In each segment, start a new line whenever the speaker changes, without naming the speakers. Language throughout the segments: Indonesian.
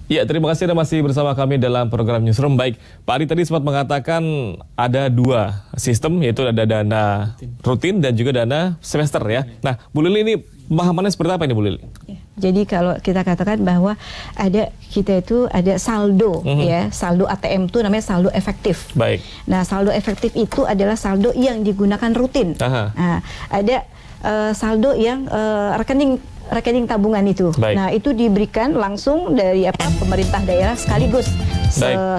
Ya, terima kasih Anda masih bersama kami dalam program Newsroom. Baik, Pak Ari tadi sempat mengatakan ada dua sistem, yaitu ada dana rutin dan juga dana semester ya. Nah, Bu Lili ini pemahamannya seperti apa ini Bu Lili?
Ya, jadi kalau kita katakan bahwa kita itu ada saldo ya, saldo ATM itu namanya saldo efektif.
Baik.
Nah, saldo efektif itu adalah saldo yang digunakan rutin. Nah, ada saldo yang rekening tabungan itu.
Baik.
Nah, itu diberikan langsung dari pemerintah daerah sekaligus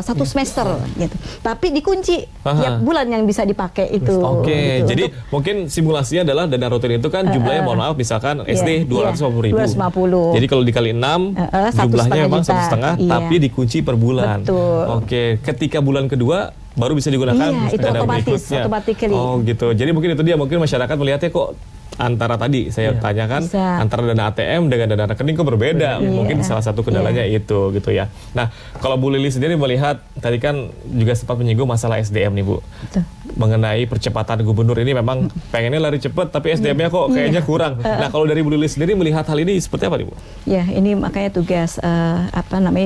satu semester gitu. Tapi dikunci tiap bulan yang bisa dipakai itu.
Oke,
gitu.
jadi mungkin simulasinya adalah dana rutin itu kan jumlahnya mohon maaf misalkan SD 250.000.
250.
Jadi kalau dikali 6 jumlahnya memang 1,5 tapi dikunci per bulan.
Betul.
Oke, ketika bulan kedua baru bisa digunakan
itu
dana
otomatis,
berikutnya.
automatically.
Oh gitu. Jadi mungkin itu dia, mungkin masyarakat melihatnya kok antara tadi saya tanyakan antara dana ATM dengan dana rekening kok berbeda. Mungkin salah satu kendalanya itu gitu ya. Nah, kalau Bu Lili sendiri melihat tadi kan juga sempat menyinggung masalah SDM nih Bu.
Betul.
Mengenai percepatan gubernur ini memang pengennya lari cepat tapi SDM-nya kok kayaknya kurang. Nah, kalau dari Bu Lili sendiri melihat hal ini seperti apa nih Bu?
Ya, ini makanya tugas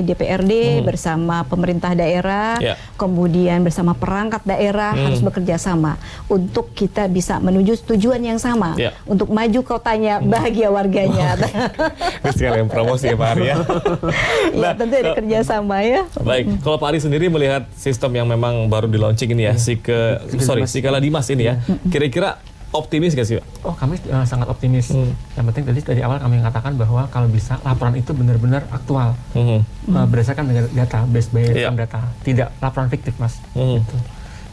DPRD bersama pemerintah daerah, kemudian bersama perangkat daerah harus bekerja sama untuk kita bisa menuju tujuan yang sama. Untuk maju kotanya, bahagia warganya.
Ini sekalian promosi ya Pak Ari ya.
Nah, tentu ada kerjasama ya.
Baik, kalau Pak Ari sendiri melihat sistem yang memang baru di launching ini ya, Sikala Dimas ini ya, kira-kira optimis gak sih Pak?
Oh, kami sangat optimis. Yang penting tadi dari awal kami mengatakan bahwa kalau bisa laporan itu benar-benar aktual, berdasarkan dengan data, based by data, tidak laporan fiktif Mas. Gitu.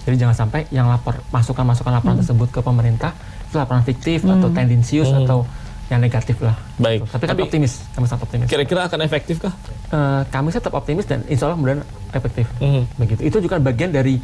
Jadi jangan sampai yang masukan laporan tersebut ke pemerintah itu laporan fiktif atau tendensius atau yang negatif lah.
Baik.
Tapi kami optimis, kami sangat optimis.
Kira-kira akan efektif kah?
Kami tetap optimis dan insya Allah kemudian efektif. Begitu. Itu juga bagian dari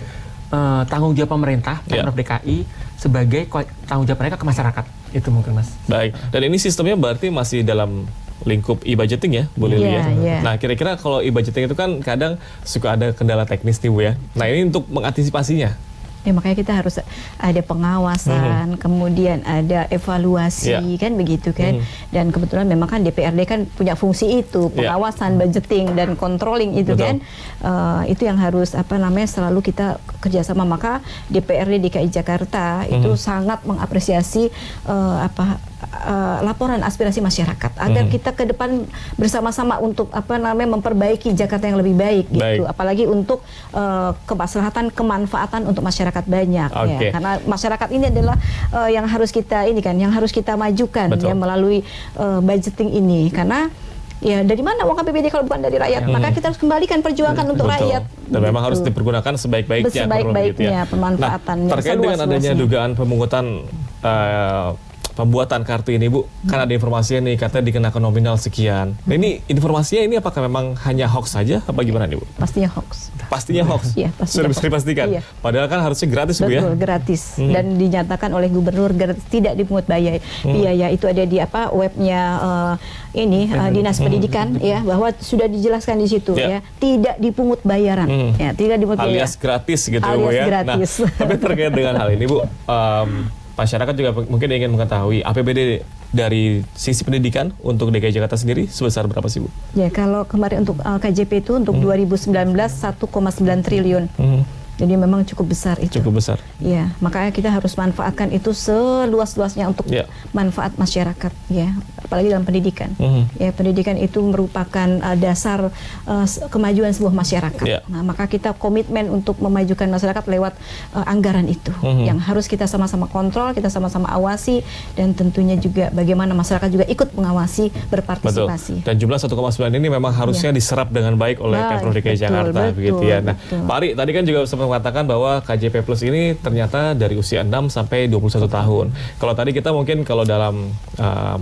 tanggung jawab pemerintah, Pemprov DKI sebagai tanggung jawab mereka ke masyarakat. Itu mungkin Mas.
Baik. Dan ini sistemnya berarti masih dalam lingkup e-budgeting ya, Bu Lili ya. Nah, kira-kira kalau e-budgeting itu kan kadang suka ada kendala teknis nih Bu ya. Nah, ini untuk mengantisipasinya.
Ya, makanya kita harus ada pengawasan, kemudian ada evaluasi, kan begitu kan. Dan kebetulan memang kan DPRD kan punya fungsi itu, pengawasan, budgeting dan controlling itu kan. Itu yang harus selalu kita kerjasama. Maka DPRD DKI Jakarta itu sangat mengapresiasi laporan aspirasi masyarakat agar kita ke depan bersama-sama untuk memperbaiki Jakarta yang lebih baik gitu. Apalagi untuk kemaslahatan, kemanfaatan untuk masyarakat banyak ya. Karena masyarakat ini adalah yang harus kita yang harus kita majukan ya melalui budgeting ini. Karena ya dari mana uang APBD kalau bukan dari rakyat? Maka kita harus kembalikan, perjuangkan untuk rakyat.
Dan memang harus dipergunakan sebaik-baiknya.
Sebaik-baiknya pemanfaatannya.
Nah, terkait dengan adanya dugaan pemungutan pembuatan kartu ini Bu, kan ada informasinya nih katanya dikenakan nominal sekian. Nah, ini informasinya ini apakah memang hanya hoax saja apa gimana nih Bu?
Pastinya hoax.
Pastinya hoax.
Iya,
sudah bisa dipastikan. Padahal kan harusnya gratis Bu ya.
Betul, gratis. Dan dinyatakan oleh gubernur gratis, tidak dipungut biaya. Biaya itu ada di webnya Dinas Pendidikan ya, bahwa sudah dijelaskan di situ ya, tidak dipungut bayaran. Ya, tidak dipungut biaya.
Alias gratis gitu Bu ya.
Gratis.
Nah, tapi terkait dengan hal ini Bu, masyarakat juga mungkin ingin mengetahui APBD dari sisi pendidikan untuk DKI Jakarta sendiri sebesar berapa sih Bu?
Ya, kalau kemarin untuk KJP itu untuk 2019 1,9 triliun. Jadi memang cukup besar itu.
Cukup besar.
Ya, makanya kita harus manfaatkan itu seluas-luasnya untuk manfaat masyarakat ya, apalagi dalam pendidikan. Ya, pendidikan itu merupakan dasar kemajuan sebuah masyarakat. Nah, maka kita komitmen untuk memajukan masyarakat lewat anggaran itu yang harus kita sama-sama kontrol, kita sama-sama awasi, dan tentunya juga bagaimana masyarakat juga ikut mengawasi, berpartisipasi.
Betul. Dan jumlah 1,9 ini memang harusnya diserap dengan baik oleh Pemprov DKI Jakarta begitu ya. Nah, Pak Ari tadi kan juga sempat mengatakan bahwa KJP Plus ini ternyata dari usia 6 sampai 21 tahun. Kalau tadi kita mungkin kalau dalam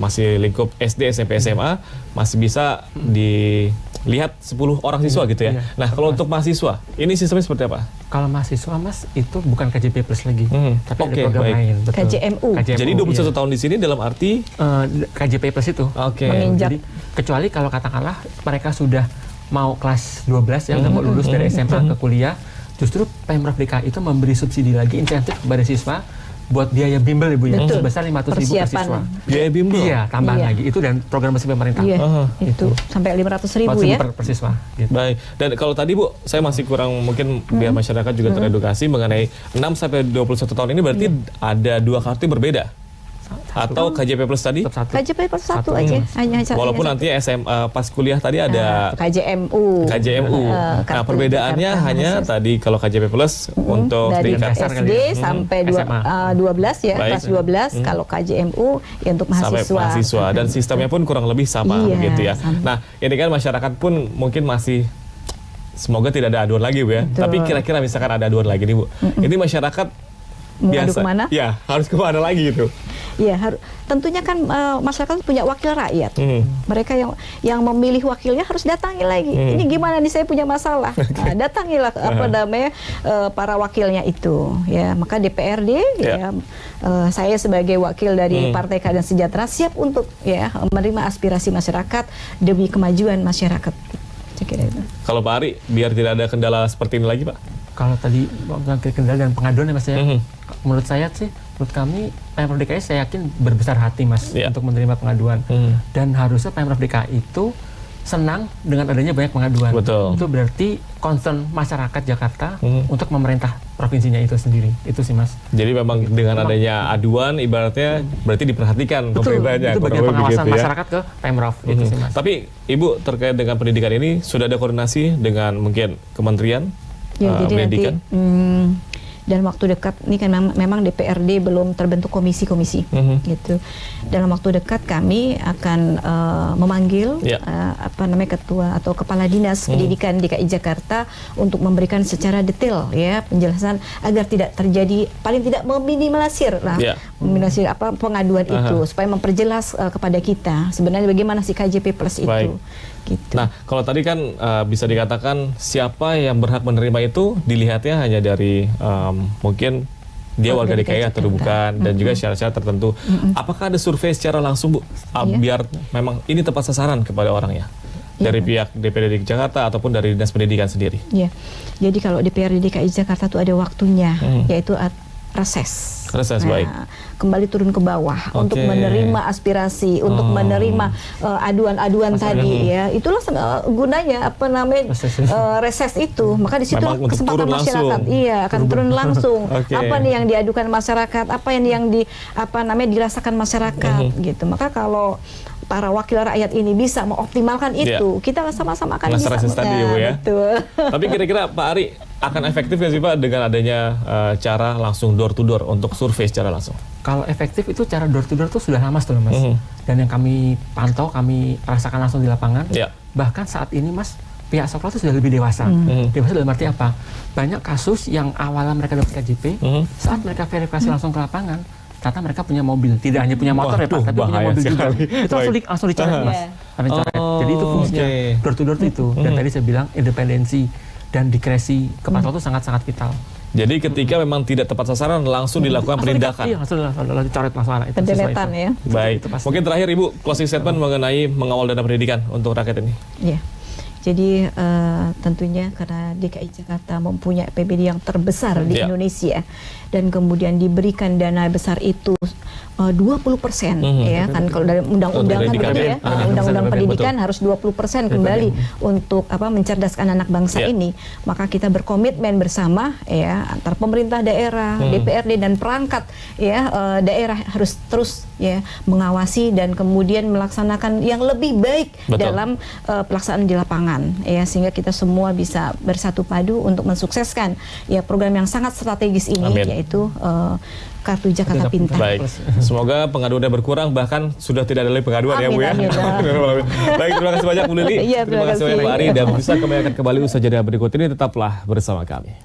masih lingkup SD, SMP, SMA masih bisa dilihat 10 orang siswa gitu ya. Nah, kalau untuk mahasiswa, ini sistemnya seperti apa?
Kalau mahasiswa Mas itu bukan KJP Plus lagi, tapi ada program lain. Betul.
KJMU.
Jadi 21 tahun di sini dalam arti
KJP Plus itu. Jadi kecuali kalau katakanlah mereka sudah mau kelas 12 ya, udah mau lulus dari SMA ke kuliah, justru Pemprov DKI itu memberi subsidi lagi, insentif kepada siswa buat biaya bimbel Ibu ya,
Betul.
sebesar 500.000 per siswa.
Biaya bimbel?
Iya, tambahan lagi. Itu dan program bersih pemerintah.
Iya, itu sampai 500.000 ya.
Per siswa. Gitu.
Baik. Dan kalau tadi Bu, saya masih kurang mungkin biar masyarakat juga teredukasi mengenai 6 sampai 21 tahun ini berarti ada 2 kartu yang berbeda. Atau KJP Plus tadi?
KJP Plus satu aja, hanya
Walaupun nanti SMA pas kuliah tadi ada
KJMU.
Nah, perbedaannya hanya tadi kalau KJP Plus untuk
dari
tingkat
SD sampai 12 ya, kelas 12. Kalau KJMU ya untuk
sampai
mahasiswa.
mahasiswa dan sistemnya pun kurang lebih sama begitu ya.
Sama.
Nah, ini kan masyarakat pun mungkin masih semoga tidak ada aduan lagi Bu ya.
Betul.
Tapi kira-kira misalkan ada aduan lagi nih Bu. Ini masyarakat
Mengadu
biasa.
kemana?
Ya, harus kemana lagi gitu.
Ya, tentunya kan masyarakat punya wakil rakyat. Mereka yang memilih wakilnya harus datangi lagi. Ini gimana nih saya punya masalah. Nah, datangilah para wakilnya itu. Ya, maka DPRD saya sebagai wakil dari Partai Keadilan Sejahtera siap untuk menerima aspirasi masyarakat demi kemajuan masyarakat.
Kalau Pak Ari, biar tidak ada kendala seperti ini lagi Pak?
Kalau tadi kendala dan pengaduan ya Mas ya, menurut saya sih, menurut kami Pemprov DKI saya yakin berbesar hati Mas untuk menerima pengaduan. Dan harusnya Pemprov DKI itu senang dengan adanya banyak pengaduan.
Betul.
Itu berarti concern masyarakat Jakarta untuk memerintah provinsinya itu sendiri. Itu sih Mas.
Jadi memang dengan adanya aduan ibaratnya berarti diperhatikan pemerintahnya.
Itu bagian pengawasan masyarakat ke Pemprov. Itu sih Mas.
Tapi Ibu terkait dengan pendidikan ini sudah ada koordinasi dengan mungkin kementerian?
Ya, jadi
pendidikan?
nanti dalam waktu dekat ini kan memang DPRD belum terbentuk komisi-komisi gitu. Dalam waktu dekat kami akan memanggil ketua atau kepala dinas pendidikan DKI Jakarta untuk memberikan secara detail ya penjelasan agar tidak terjadi, paling tidak meminimalisir meminimalisir pengaduan itu supaya memperjelas kepada kita sebenarnya bagaimana si KJP Plus itu.
Baik.
Gitu.
Nah, kalau tadi kan bisa dikatakan siapa yang berhak menerima itu dilihatnya hanya dari mungkin dia warga DKI atau bukan dan juga syarat-syarat tertentu. Apakah ada survei secara langsung Bu biar memang ini tepat sasaran kepada orangnya dari pihak DPRD DKI Jakarta ataupun dari Dinas Pendidikan sendiri? Iya.
Jadi kalau DPRD DKI Jakarta itu ada waktunya yaitu reses.
Baik.
Kembali turun ke bawah untuk menerima aspirasi, untuk menerima aduan-aduan tadi ya. Itulah gunanya reses itu. Maka di situ kesempatan masyarakat akan turun langsung. Apa nih yang diadukan masyarakat, apa yang dirasakan masyarakat gitu. Maka kalau para wakil rakyat ini bisa mengoptimalkan itu, kita sama-sama akan bisa.
Tadi, Bu, ya.
Betul.
Tapi kira-kira Pak Ari akan efektif nggak sih Pak dengan adanya cara langsung door to door untuk survei secara langsung?
Kalau efektif itu cara door to door itu sudah lama tuh Mas. Dan yang kami pantau, kami rasakan langsung di lapangan. Bahkan saat ini Mas, pihak sekolah itu sudah lebih dewasa. Dewasa dalam arti apa? Banyak kasus yang awalnya mereka dapat KJP, saat mereka verifikasi langsung ke lapangan, ternyata mereka punya mobil, tidak hanya punya motor tapi punya mobil juga. Itu langsung dicoret Mas. Jadi itu fungsinya door to door itu. Dan tadi saya bilang independensi dan dikresi kepatuhan itu sangat-sangat vital.
Jadi ketika memang tidak tepat sasaran langsung dilakukan penindakan.
Iya, langsung dicoret masalah itu.
Penderetan ya.
Baik. Mungkin terakhir Ibu closing statement mengenai mengawal dana pendidikan untuk rakyat ini.
Iya. Jadi tentunya karena DKI Jakarta mempunyai APBD yang terbesar di Indonesia dan kemudian diberikan dana besar itu 20% ya kan kalau dari undang-undang undang-undang pendidikan harus 20% kembali untuk mencerdaskan anak bangsa ini, maka kita berkomitmen bersama ya antar pemerintah daerah, DPRD dan perangkat daerah harus terus mengawasi dan kemudian melaksanakan yang lebih baik dalam pelaksanaan di lapangan ya sehingga kita semua bisa bersatu padu untuk mensukseskan program yang sangat strategis ini yaitu Kartu Jakarta Pintar.
Baik, semoga pengaduannya berkurang bahkan sudah tidak ada lagi pengaduan ya Bu ya. Baik, terima kasih banyak Bu Lili. Terima kasih banyak Pak Ari dan bisa kami akan kembali usaha jeda berikut ini, tetaplah bersama kami.